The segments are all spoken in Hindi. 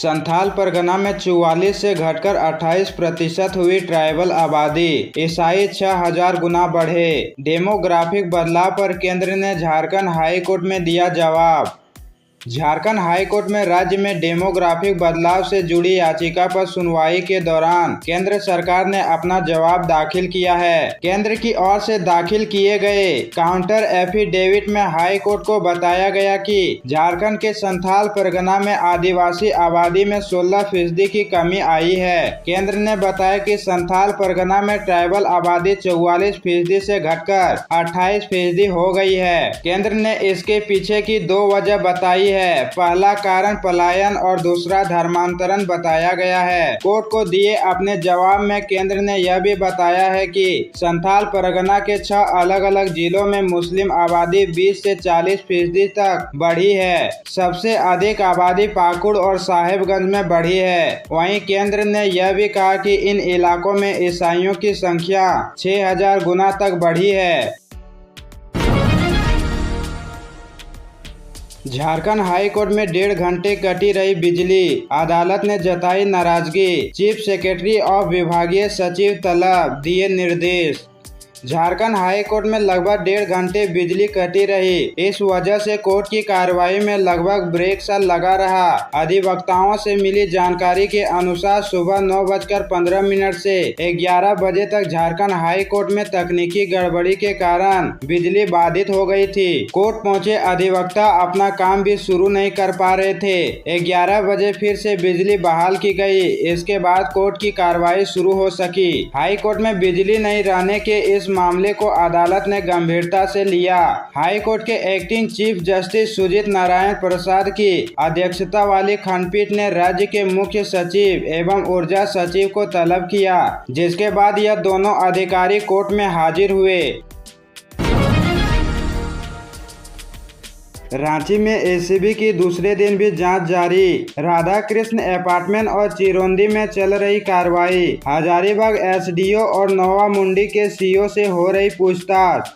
संथाल परगना में 44 से घटकर 28% हुई ट्राइबल आबादी। ईसाई 6000 गुना बढ़े। डेमोग्राफिक बदलाव पर केंद्र ने झारखंड हाई कोर्ट में दिया जवाब। झारखंड हाई कोर्ट में राज्य में डेमोग्राफिक बदलाव से जुड़ी याचिका पर सुनवाई के दौरान केंद्र सरकार ने अपना जवाब दाखिल किया है। केंद्र की ओर से दाखिल किए गए काउंटर एफिडेविट में हाई कोर्ट को बताया गया कि झारखंड के संथाल परगना में आदिवासी आबादी में 16% की कमी आई है। केंद्र ने बताया कि संथाल परगना में ट्राइबल आबादी 44% से घटकर 28% हो गई है। केंद्र ने इसके पीछे की 2 वजह बताई है। पहला कारण पलायन और दूसरा धर्मांतरण बताया गया है। कोर्ट को दिए अपने जवाब में केंद्र ने यह भी बताया है कि संथाल परगना के 6 अलग अलग जिलों में मुस्लिम आबादी 20 से 40% तक बढ़ी है। सबसे अधिक आबादी पाकुड़ और साहेबगंज में बढ़ी है। वहीं केंद्र ने यह भी कहा कि इन इलाकों में ईसाइयों की संख्या 6000 गुना तक बढ़ी है। झारखंड हाई कोर्ट में 1.5 घंटे कटी रही बिजली। अदालत ने जताई नाराजगी। चीफ सेक्रेटरी ऑफ विभागीय सचिव तलब दिए निर्देश। झारखंड हाई कोर्ट में लगभग 1.5 घंटे बिजली कटी रही। इस वजह से कोर्ट की कार्रवाई में लगभग ब्रेक सा लगा रहा। अधिवक्ताओं से मिली जानकारी के अनुसार सुबह 9:15 से 11 बजे तक झारखंड हाई कोर्ट में तकनीकी गड़बड़ी के कारण बिजली बाधित हो गई थी। कोर्ट पहुंचे अधिवक्ता अपना काम भी शुरू नहीं कर पा रहे थे। 11 बजे फिर से बिजली बहाल की गई। इसके बाद कोर्ट की कार्रवाई शुरू हो सकी। हाई कोर्ट में बिजली नहीं रहने के इस मामले को अदालत ने गंभीरता से लिया। हाई कोर्ट के acting chief justice Sujit Narayan Prasad की अध्यक्षता वाली खंडपीठ ने राज्य के मुख्य सचिव एवं ऊर्जा सचिव को तलब किया, जिसके बाद यह दोनों अधिकारी कोर्ट में हाजिर हुए। रांची में एसीबी की दूसरे दिन भी जांच जारी। राधा कृष्ण अपार्टमेंट और चिरौंदी में चल रही कार्रवाई। हजारीबाग एसडीओ और नोवा मुंडी के सीओ से हो रही पूछताछ।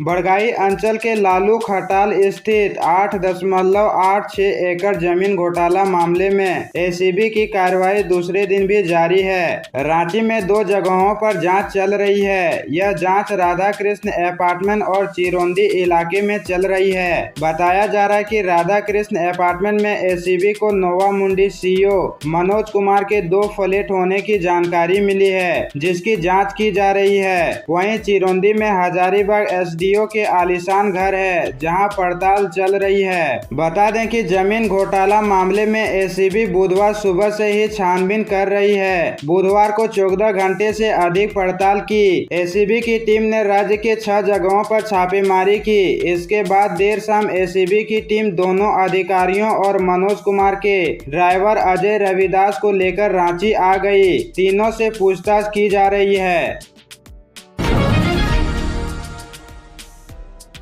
बड़गाई अंचल के लालू खटाल स्थित 8.86 एकड़ जमीन घोटाला मामले में एसीबी की कार्रवाई दूसरे दिन भी जारी है। रांची में 2 जगहों पर जांच चल रही है। यह जांच राधा कृष्ण अपार्टमेंट और चिरौंदी इलाके में चल रही है। बताया जा रहा है कि राधा कृष्ण अपार्टमेंट में एसीबी को नोवा मुंडी सीओ मनोज कुमार के 2 फ्लैट होने की जानकारी मिली है, जिसकी जाँच की जा रही है। वहीं चिरौंदी में हजारीबाग एसडीओ के आलीशान घर है, जहां पड़ताल चल रही है। बता दें कि जमीन घोटाला मामले में एसीबी बुधवार सुबह से ही छानबीन कर रही है। बुधवार को 14 घंटे से अधिक पड़ताल की। एसीबी की टीम ने राज्य के 6 जगहों पर छापेमारी की। इसके बाद देर शाम एसीबी की टीम दोनों अधिकारियों और मनोज कुमार के ड्राइवर अजय रविदास को लेकर रांची आ गई। तीनों से पूछताछ की जा रही है।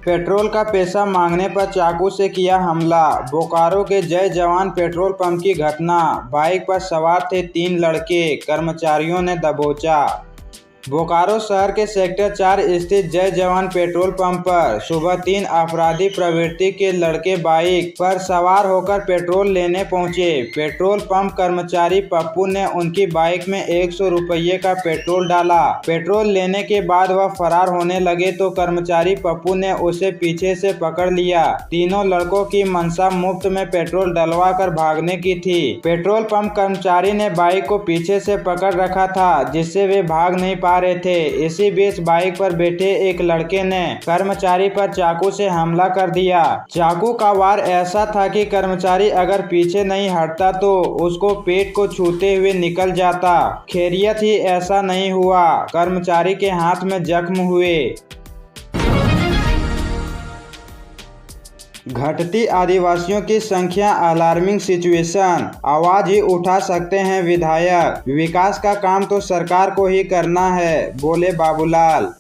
पेट्रोल का पैसा मांगने पर चाकू से किया हमला। बोकारो के जय जवान पेट्रोल पंप की घटना। बाइक पर सवार थे 3 लड़के, कर्मचारियों ने दबोचा। बोकारो शहर के सेक्टर 4 स्थित जय जवान पेट्रोल पंप पर सुबह 3 अपराधी प्रवृत्ति के लड़के बाइक पर सवार होकर पेट्रोल लेने पहुंचे। पेट्रोल पंप कर्मचारी पप्पू ने उनकी बाइक में 100 रुपये का पेट्रोल डाला। पेट्रोल लेने के बाद वह फरार होने लगे तो कर्मचारी पप्पू ने उसे पीछे से पकड़ लिया। तीनों लड़कों की मंशा मुफ्त में पेट्रोल डलवा कर भागने की थी। पेट्रोल पंप कर्मचारी ने बाइक को पीछे से पकड़ रखा था, जिससे वे भाग नहीं पा रहे थे। इसी बीच बाइक पर बैठे एक लड़के ने कर्मचारी पर चाकू से हमला कर दिया। चाकू का वार ऐसा था कि कर्मचारी अगर पीछे नहीं हटता तो उसको पेट को छूते हुए निकल जाता। खैरियत ही ऐसा नहीं हुआ। कर्मचारी के हाथ में जख्म हुए। घटती आदिवासियों की संख्या अलार्मिंग सिचुएशन। आवाज ही उठा सकते हैं विधायक। विकास का काम तो सरकार को ही करना है, बोले बाबूलाल।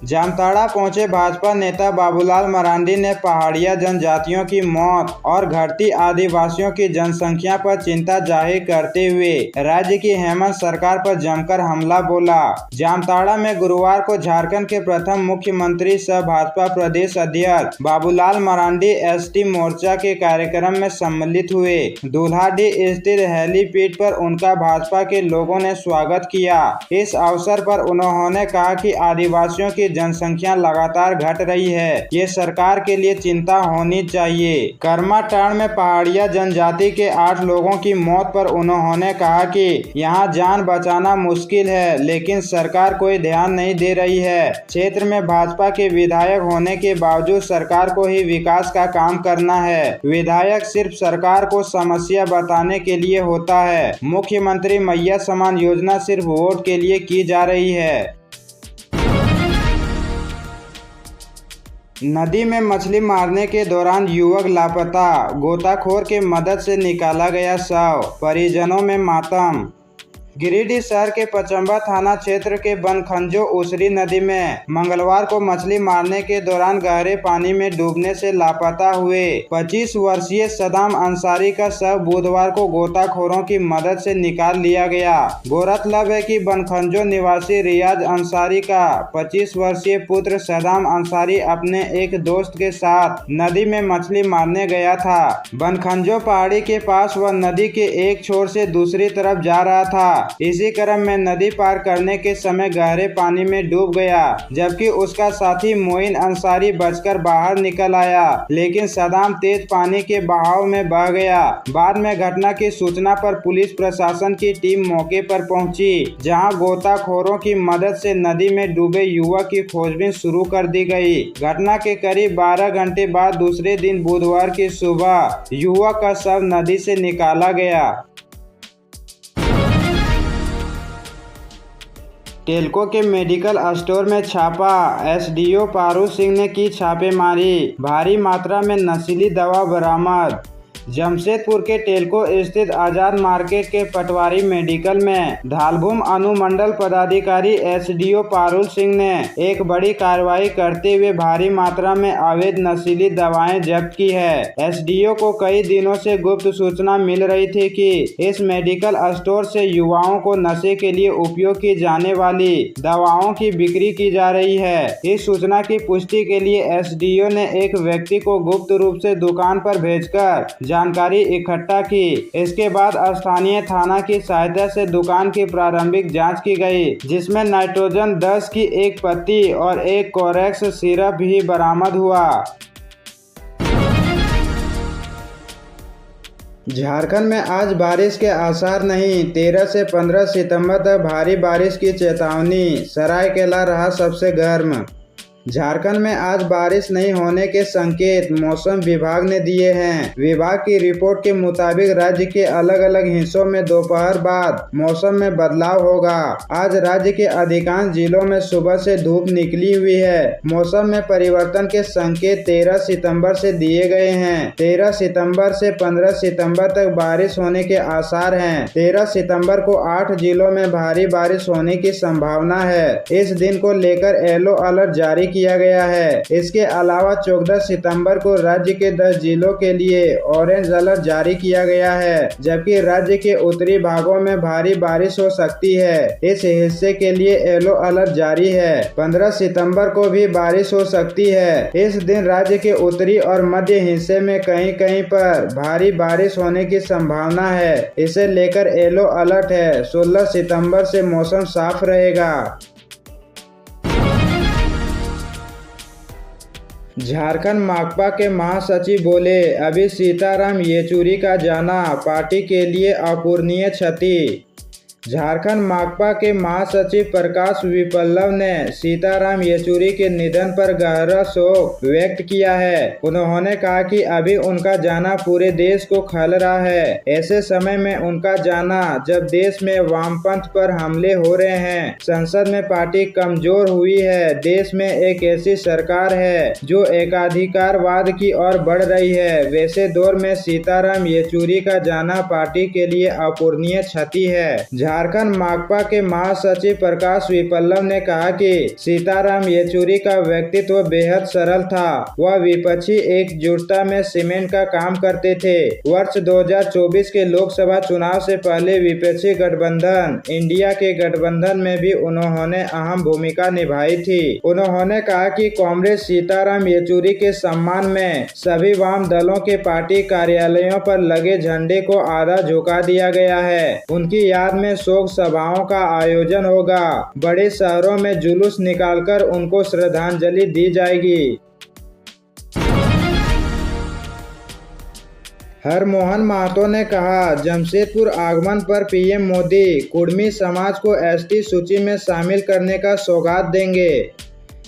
जामताड़ा पहुंचे भाजपा नेता बाबूलाल मरांडी ने पहाड़िया जनजातियों की मौत और घटती आदिवासियों की जनसंख्या पर चिंता जाहिर करते हुए राज्य की हेमंत सरकार पर जमकर हमला बोला। जामताड़ा में गुरुवार को झारखंड के प्रथम मुख्यमंत्री सह भाजपा प्रदेश अध्यक्ष बाबूलाल मरांडी एसटी मोर्चा के कार्यक्रम में सम्मिलित हुए। दूल्हाडीह स्थित हेलीपैड पर उनका भाजपा के लोगों ने स्वागत किया। इस अवसर पर उन्होंने कहा कि आदिवासियों की जनसंख्या लगातार घट रही है, ये सरकार के लिए चिंता होनी चाहिए। करमाटांड़ में पहाड़िया जनजाति के 8 लोगों की मौत पर उन्होंने कहा कि यहां जान बचाना मुश्किल है, लेकिन सरकार कोई ध्यान नहीं दे रही है। क्षेत्र में भाजपा के विधायक होने के बावजूद सरकार को ही विकास का काम करना है। विधायक सिर्फ सरकार को समस्या बताने के लिए होता है। मुख्यमंत्री मैया समान योजना सिर्फ वोट के लिए की जा रही है। नदी में मछली मारने के दौरान युवक लापता, गोताखोर के मदद से निकाला गया शव, परिजनों में मातम। गिरिडीह शहर के पचम्बा थाना क्षेत्र के बनखंजो उसरी नदी में मंगलवार को मछली मारने के दौरान गहरे पानी में डूबने से लापता हुए 25 वर्षीय सदाम अंसारी का शव बुधवार को गोताखोरों की मदद से निकाल लिया गया। गौरतलब है कि बनखंजो निवासी रियाज अंसारी का 25 वर्षीय पुत्र सदाम अंसारी अपने एक दोस्त के साथ नदी में मछली मारने गया था। बनखंजो पहाड़ी के पास वह नदी के एक छोर से दूसरी तरफ जा रहा था। इसी क्रम में नदी पार करने के समय गहरे पानी में डूब गया, जबकि उसका साथी मोइन अंसारी बचकर बाहर निकल आया, लेकिन सदाम तेज पानी के बहाव में बह गया। बाद में घटना की सूचना पर पुलिस प्रशासन की टीम मौके पर पहुंची, जहां गोताखोरों की मदद से नदी में डूबे युवक की खोजबीन शुरू कर दी गई। घटना के करीब 12 घंटे बाद दूसरे दिन बुधवार की सुबह युवक का शव नदी से निकाला गया। टेल्को के मेडिकल स्टोर में छापा, एसडीओ पारू सिंह ने की छापेमारी, भारी मात्रा में नशीली दवा बरामद। जमशेदपुर के टेल्को स्थित आजाद मार्केट के पटवारी मेडिकल में धालभूम अनुमंडल पदाधिकारी एसडीओ पारुल सिंह ने एक बड़ी कार्रवाई करते हुए भारी मात्रा में अवैध नशीली दवाएं जब्त की है। एसडीओ को कई दिनों से गुप्त सूचना मिल रही थी कि इस मेडिकल स्टोर से युवाओं को नशे के लिए उपयोग की जाने वाली दवाओं की बिक्री की जा रही है। इस सूचना की पुष्टि के लिए एसडीओ ने एक व्यक्ति को गुप्त रूप से दुकान पर भेजकर जानकारी इकट्ठा की। इसके बाद स्थानीय थाना की सहायता से दुकान की प्रारंभिक जांच की गई, जिसमें नाइट्रोजन 10 की एक पत्ती और एक कोरेक्स सिरप भी बरामद हुआ। झारखंड में आज बारिश के आसार नहीं, 13 से 15 सितंबर तक भारी बारिश की चेतावनी, सरायकेला रहा सबसे गर्म। झारखंड में आज बारिश नहीं होने के संकेत मौसम विभाग ने दिए हैं। विभाग की रिपोर्ट के मुताबिक राज्य के अलग अलग हिस्सों में दोपहर बाद मौसम में बदलाव होगा। आज राज्य के अधिकांश जिलों में सुबह से धूप निकली हुई है। मौसम में परिवर्तन के संकेत 13 सितंबर से दिए गए हैं। 13 सितंबर से 15 सितंबर तक बारिश होने के आसार हैं। 13 सितंबर को 8 जिलों में भारी बारिश होने की संभावना है। इस दिन को लेकर येलो अलर्ट जारी किया गया है। इसके अलावा 14 सितंबर को राज्य के 10 जिलों के लिए ऑरेंज अलर्ट जारी किया गया है, जबकि राज्य के उत्तरी भागों में भारी बारिश हो सकती है। इस हिस्से के लिए येलो अलर्ट जारी है। 15 सितंबर को भी बारिश हो सकती है। इस दिन राज्य के उत्तरी और मध्य हिस्से में कहीं कहीं पर भारी बारिश होने की संभावना है। इसे लेकर येलो अलर्ट है। 16 सितंबर से मौसम साफ रहेगा। झारखंड माकपा के महासचिव बोले, अभी सीताराम येचुरी का जाना पार्टी के लिए अपूरणीय क्षति। झारखंड माकपा के महासचिव प्रकाश विप्लव ने सीताराम येचुरी के निधन पर गहरा शोक व्यक्त किया है। उन्होंने कहा कि अभी उनका जाना पूरे देश को खल रहा है। ऐसे समय में उनका जाना जब देश में वामपंथ पर हमले हो रहे हैं, संसद में पार्टी कमजोर हुई है, देश में एक ऐसी सरकार है जो एकाधिकारवाद की ओर बढ़ रही है, वैसे दौर में सीताराम येचुरी का जाना पार्टी के लिए अपूरणीय क्षति है। झारखंड माकपा के महासचिव प्रकाश विपल्लव ने कहा कि सीताराम येचुरी का व्यक्तित्व बेहद सरल था। वह विपक्षी एकजुटता में सीमेंट का काम करते थे। वर्ष 2024 के लोकसभा चुनाव से पहले विपक्षी गठबंधन इंडिया के गठबंधन में भी उन्होंने अहम भूमिका निभाई थी। उन्होंने कहा कि कांग्रेस सीताराम येचुरी के सम्मान में सभी वाम दलों के पार्टी कार्यालयों पर लगे झंडे को आधा झुका दिया गया है। उनकी याद में शोक सभाओं का आयोजन होगा। बड़े शहरों में जुलूस निकालकर उनको श्रद्धांजलि दी जाएगी। हरमोहन महतो ने कहा, जमशेदपुर आगमन पर पीएम मोदी कुर्मी समाज को एसटी सूची में शामिल करने का सौगात देंगे।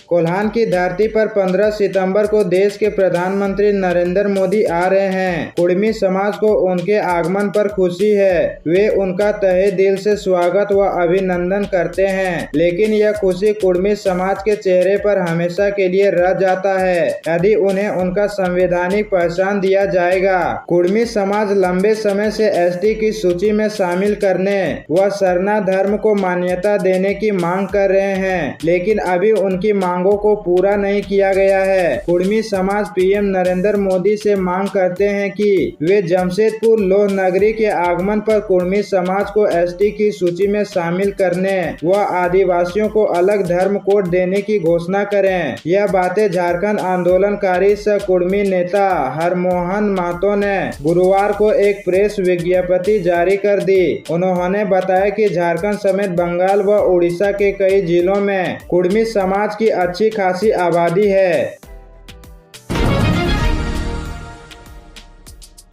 कोल्हान की धरती पर 15 सितंबर को देश के प्रधानमंत्री नरेंद्र मोदी आ रहे हैं। कुर्मी समाज को उनके आगमन पर खुशी है। वे उनका तहे दिल से स्वागत व अभिनंदन करते हैं, लेकिन यह खुशी कुर्मी समाज के चेहरे पर हमेशा के लिए रह जाता है यदि उन्हें उनका संवैधानिक पहचान दिया जाएगा। कुर्मी समाज लंबे समय से एसटी की सूची में शामिल करने व सरना धर्म को मान्यता देने की मांग कर रहे हैं, लेकिन अभी उनकी मांगों को पूरा नहीं किया गया है। कुर्मी समाज पीएम नरेंद्र मोदी से मांग करते हैं कि वे जमशेदपुर लौह नगरी के आगमन पर कुर्मी समाज को एसटी की सूची में शामिल करने व आदिवासियों को अलग धर्म कोड देने की घोषणा करें। यह बातें झारखंड आंदोलनकारी सह कुर्मी नेता हरमोहन महतो ने गुरुवार को एक प्रेस विज्ञप्ति जारी कर दी। उन्होंने बताया कि झारखंड समेत बंगाल व उड़ीसा के कई जिलों में कुर्मी समाज की अच्छी खासी आबादी है।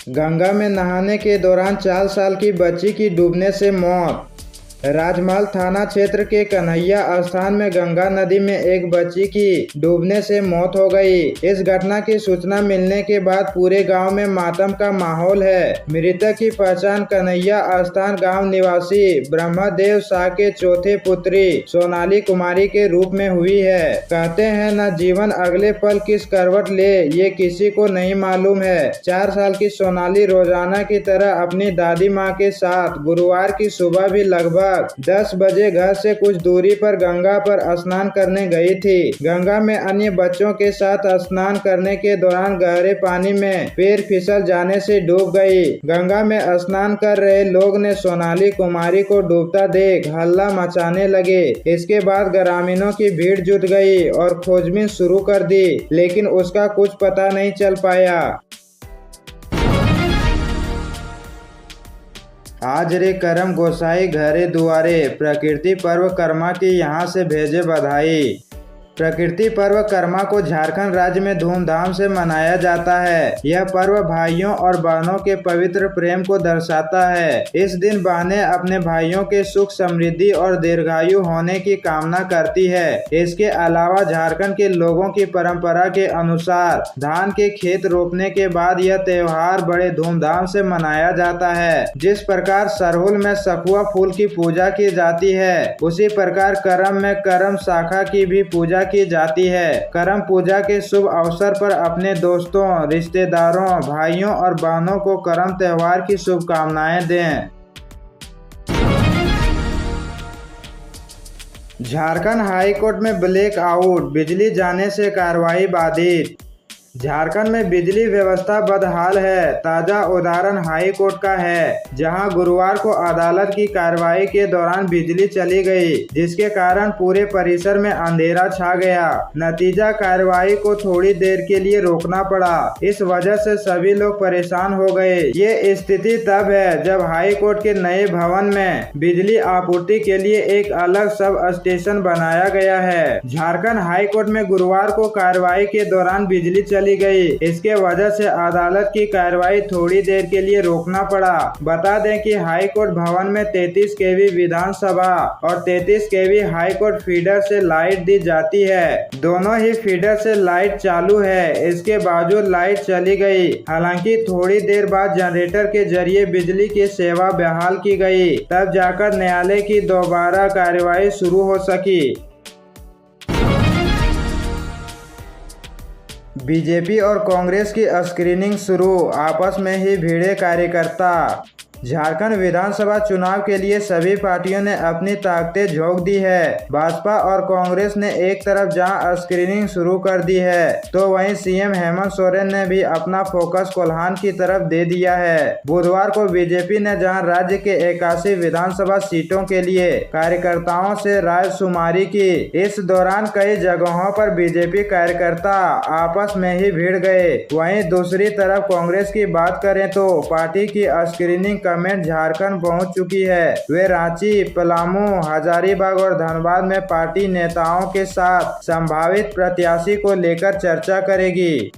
गंगा में नहाने के दौरान 4 साल की बच्ची की डूबने से मौत। राजमहल थाना क्षेत्र के कन्हैया स्थान में गंगा नदी में एक बच्ची की डूबने से मौत हो गई। इस घटना की सूचना मिलने के बाद पूरे गांव में मातम का माहौल है। मृतक की पहचान कन्हैया स्थान गांव निवासी ब्रह्मदेव शाह के चौथे पुत्री सोनाली कुमारी के रूप में हुई है। कहते हैं न जीवन अगले पल किस करवट ले ये किसी को नहीं मालूम है। 4 साल की सोनाली रोजाना की तरह अपनी दादी माँ के साथ गुरुवार की सुबह भी लगभग 10 बजे घर से कुछ दूरी पर गंगा पर स्नान करने गई थी। गंगा में अन्य बच्चों के साथ स्नान करने के दौरान गहरे पानी में पैर फिसल जाने से डूब गई। गंगा में स्नान कर रहे लोग ने सोनाली कुमारी को डूबता देख हल्ला मचाने लगे। इसके बाद ग्रामीणों की भीड़ जुट गई और खोजबीन शुरू कर दी, लेकिन उसका कुछ पता नहीं चल पाया। आज रे करम गोसाई घरे दुआरे, प्रकृति पर्व कर्मा की यहाँ से भेजे बधाई। प्रकृति पर्व कर्मा को झारखंड राज्य में धूमधाम से मनाया जाता है। यह पर्व भाइयों और बहनों के पवित्र प्रेम को दर्शाता है। इस दिन बहनें अपने भाइयों के सुख समृद्धि और दीर्घायु होने की कामना करती है। इसके अलावा झारखंड के लोगों की परंपरा के अनुसार धान के खेत रोपने के बाद यह त्योहार बड़े धूमधाम से मनाया जाता है। जिस प्रकार सरहुल में सखुआ फूल की पूजा की जाती है, उसी प्रकार करम में करम शाखा की भी पूजा की जाती है। करम पूजा के शुभ अवसर पर अपने दोस्तों, रिश्तेदारों, भाइयों और बहनों को करम त्योहार की शुभकामनाएं दें। झारखंड हाई कोर्ट में ब्लैक आउट, बिजली जाने से कार्रवाई बाधित। झारखंड में बिजली व्यवस्था बदहाल है। ताजा उदाहरण हाई कोर्ट का है, जहां गुरुवार को अदालत की कार्रवाई के दौरान बिजली चली गई, जिसके कारण पूरे परिसर में अंधेरा छा गया। नतीजा कार्रवाई को थोड़ी देर के लिए रोकना पड़ा। इस वजह से सभी लोग परेशान हो गए। ये स्थिति तब है जब हाई कोर्ट के नए भवन में बिजली आपूर्ति के लिए एक अलग सब स्टेशन बनाया गया है। झारखंड हाई कोर्ट में गुरुवार को कार्रवाई के दौरान बिजली चली गई। इसके वजह से अदालत की कार्रवाई थोड़ी देर के लिए रोकना पड़ा। बता दें कि हाई कोर्ट भवन में 33 केवी विधानसभा और 33 केवी हाई कोर्ट फीडर से लाइट दी जाती है। दोनों ही फीडर से लाइट चालू है। इसके बावजूद लाइट चली गई। हालांकि थोड़ी देर बाद जनरेटर के जरिए बिजली की सेवा बहाल की गई, तब जाकर न्यायालय की दोबारा कार्रवाई शुरू हो सकी। बीजेपी और कांग्रेस की स्क्रीनिंग शुरू, आपस में ही भिड़े कार्यकर्ता। झारखंड विधानसभा चुनाव के लिए सभी पार्टियों ने अपनी ताकतें झोंक दी है। भाजपा और कांग्रेस ने एक तरफ जहां स्क्रीनिंग शुरू कर दी है, तो वहीं सीएम हेमंत सोरेन ने भी अपना फोकस कोल्हान की तरफ दे दिया है। बुधवार को बीजेपी ने जहां राज्य के 81 विधानसभा सीटों के लिए कार्यकर्ताओं से रायशुमारी की, इस दौरान कई जगहों पर बीजेपी कार्यकर्ता आपस में ही भिड़ गए। वहीं दूसरी तरफ कांग्रेस की बात करें तो पार्टी की स्क्रीनिंग कमेंट झारखंड पहुंच चुकी है। वे रांची, पलामू, हजारीबाग और धनबाद में पार्टी नेताओं के साथ संभावित प्रत्याशी को लेकर चर्चा करेगी।